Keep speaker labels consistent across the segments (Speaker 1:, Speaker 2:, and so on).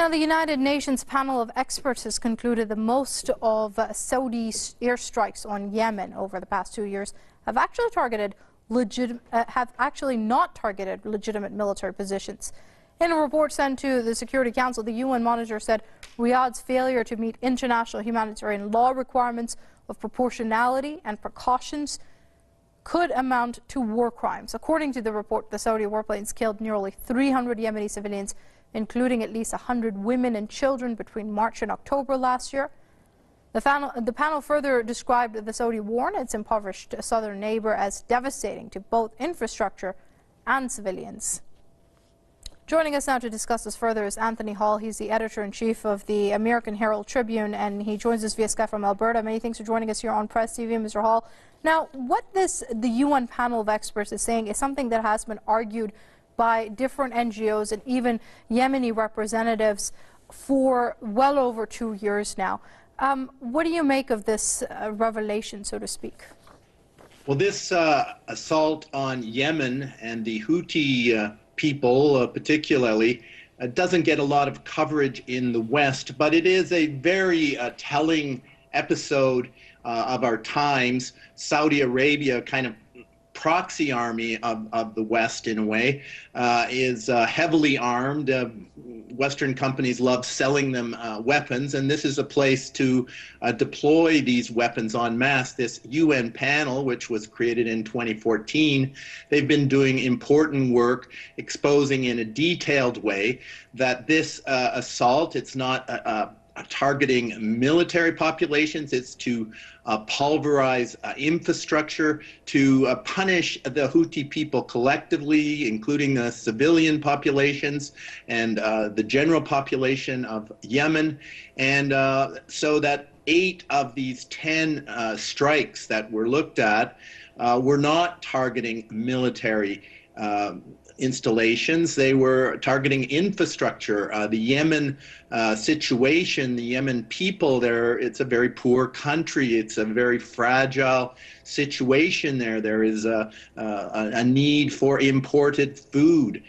Speaker 1: Now, the United Nations panel of experts has concluded that most of Saudi airstrikes on Yemen over the past 2 years have actually not targeted legitimate military positions. In a report sent to the Security Council, the UN monitor said Riyadh's failure to meet international humanitarian law requirements of proportionality and precautions could amount to war crimes. According to the report, the Saudi warplanes killed nearly 300 Yemeni civilians, including at least 100 women and children between March and October last year. The panel further described the Saudi war and its impoverished southern neighbor as devastating to both infrastructure and civilians. Joining us now to discuss this further is Anthony Hall. He's the editor-in-chief of the American Herald Tribune, and he joins us via Skype from Alberta. Many thanks for joining us here on Press TV, Mr. Hall. Now, what the UN panel of experts is saying is something that has been argued by different NGOs and even Yemeni representatives for well over 2 years now. What do you make of this revelation, so to speak?
Speaker 2: Well, this assault on Yemen and the Houthi people particularly doesn't get a lot of coverage in the West, but it is a very telling episode of our times. Saudi Arabia, kind of proxy army of the West in a way, is heavily armed. Western companies love selling them weapons, and this is a place to deploy these weapons en masse. This UN panel, which was created in 2014, they've been doing important work exposing in a detailed way that this assault, it's not targeting military populations, it's to pulverize infrastructure, to punish the Houthi people collectively, including the civilian populations and the general population of Yemen. And so that 8 of these 10 strikes that were looked at were not targeting military installations. They were targeting infrastructure. The Yemen situation, the Yemen people there, it's a very poor country. It's a very fragile situation there. There is a need for imported food.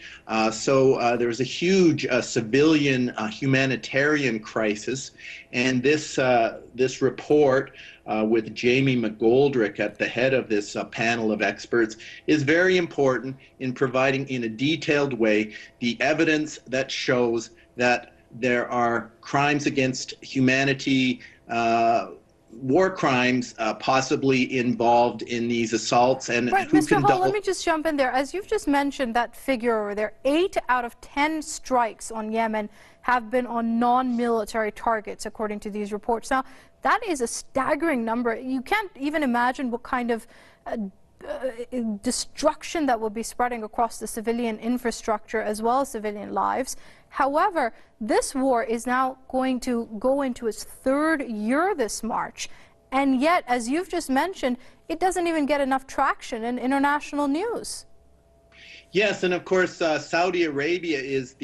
Speaker 2: So there's a huge civilian humanitarian crisis. And this report with Jamie McGoldrick at the head of this panel of experts is very important in providing in a detailed way the evidence that shows that there are crimes against humanity, war crimes possibly involved in these assaults. And
Speaker 1: right, Mr. Hall, let me just jump in there. As you've just mentioned that figure over there, 8 out of 10 strikes on Yemen have been on non-military targets, according to these reports. Now, that is a staggering number. You can't even imagine what kind of destruction that will be spreading across the civilian infrastructure as well as civilian lives. However, this war is now going to go into its 3rd year this March. And yet, as you've just mentioned, it doesn't even get enough traction in international news.
Speaker 2: Yes, and of course, Saudi Arabia is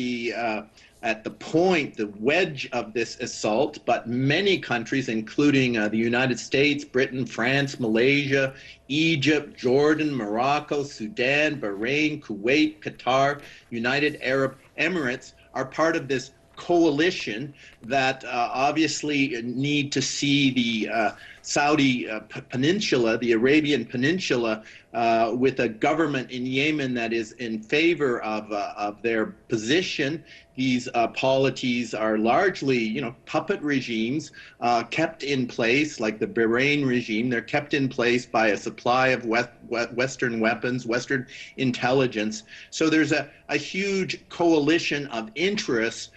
Speaker 2: at the point, the wedge of this assault, but many countries, including the United States, Britain, France, Malaysia, Egypt, Jordan, Morocco, Sudan, Bahrain, Kuwait, Qatar, United Arab Emirates, are part of this coalition that obviously need to see the Saudi Peninsula, the Arabian Peninsula, with a government in Yemen that is in favor of their position. These polities are largely, puppet regimes kept in place, like the Bahrain regime. They're kept in place by a supply of Western weapons, Western intelligence. So there's a huge coalition of interests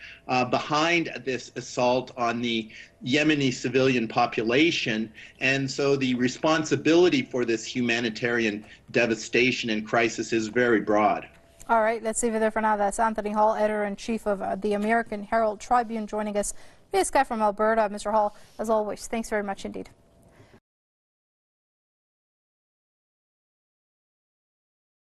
Speaker 2: behind this assault on the Yemeni civilian population. And so the responsibility for this humanitarian devastation and crisis is very broad.
Speaker 1: All right, let's leave it there for now. That's Anthony Hall, editor-in-chief of the American Herald Tribune, joining us via Skype from Alberta. Mr. Hall, as always, thanks very much indeed.